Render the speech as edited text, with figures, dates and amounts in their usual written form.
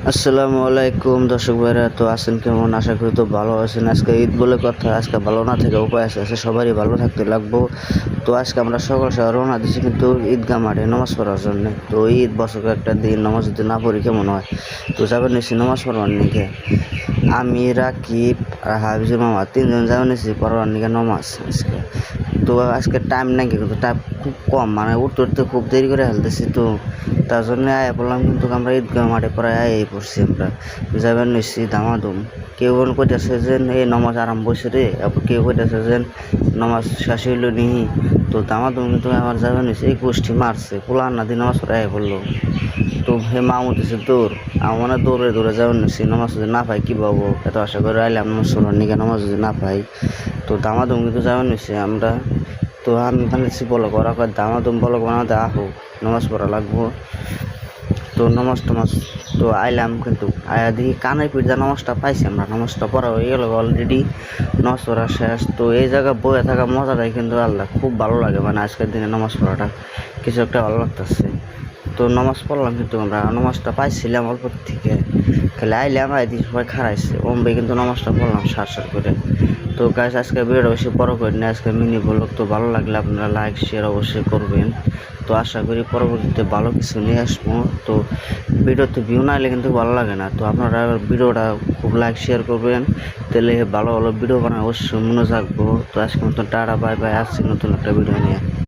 আসসালামু আলাইকুম দর্শক ভাইরা, তো আছেন কেমন? আশা করি তো ভালো আছেন। আজকে ঈদ বলে কথা, আজকে ভালো না থেকে উপায় আছে, সবারই ভালো থাকতে লাগবো। তো আজকে আমরা সকাল সকাল রওনা দিচ্ছি কিন্তু ঈদগাহ মাঠে নামাজ পড়ার জন্য। তো ঈদ বছরে একটা দিন, নামাজ যদি না পড়ি কেমন হয়? তো যাবেন নিচ্ছি নামাজ পড়বার নিকে। আমি, রাকিব আর হাফিজুর মামা তিনজন যাবেন নিচ্ছি পড়বার নিকে নামাজ আজকে। তো আজকে টাইম নাই, কিন্তু টাইম খুব কম, মানে উঠতে উঠতে খুব দেরি করে ফেলতেছি। তো তার জন্য আয়া পড়লাম, কিন্তু আমরা ঈদগাহ মাঠে প্রায় আয়াই পড়ছি আমরা। যাবেন নিচ্ছি দামাদুম। কেউ কইতেছে যে এই নামাজ আরম্ভ হয়েছে রে, আবার কেউ কইতেছে যে নামাজ শেষ হইল নিহি। তো দামাদুম কিন্তু আমার যাবেন নিচ্ছি এই গোষ্ঠী মারছে, পোলার না দিয়ে নামাজ পড়ে আয়া পড়লো। তো হে মামু দিছে দৌড়, আমার মানে দৌড়ে দৌড়ে যাবেন নিচ্ছি। নামাজ যদি না পাই কী পাবো, এত আশা করে আইলাম নামাজ পড়ার নিকে, নামাজ যদি না পাই। তো দামাদুম কিন্তু যাবেন নিচ্ছি আমরা। তো আমি বানাইছি বলক, ওরা কয় দামাদুম বলক বানাতে আহো, নামাজ পড়া লাগবো। তো নামাজ টামাজ তো আইলাম, কিন্তু আয়া দেখি কানের পিঠা নামাজটা পাইছি আমরা, নামাজটা পড়া হয়ে গেল অলরেডি, নামাজ পড়া শেষ। তো এই জায়গায় বয়ে থাকা মজাটাই কিন্তু আলাদা, খুব ভালো লাগে, মানে আজকের দিনে নামাজ পড়াটা কিছু একটা ভালো লাগতেছে। তো নামাজ পড়লাম, কিন্তু আমরা নামাজটা পাইছিলাম অল্প থেকে, খালি আইলাম আইদি সবাই খারাইছে অম্বে, কিন্তু নামাজটা পড়লাম সার করে। তো গাইস, আজকে ভিডিওটা বেশি বড় করি না, আজকে মিনি ব্লগ। তো ভালো লাগলে আপনারা লাইক শেয়ার অবশ্যই করবেন। তো আশা করি পরবর্তীতে ভালো কিছু নিয়ে আসবো। তো ভিডিওতে ভিউ না এলে কিন্তু ভালো লাগে না, তো আপনারা ভিডিওটা খুব লাইক শেয়ার করবেন, তাহলে ভালো ভালো ভিডিও বানায় অবশ্যই মনে থাকবো। তো আজকে মতন টাটা, বাই বাই, আসছি নতুন একটা ভিডিও নিয়ে।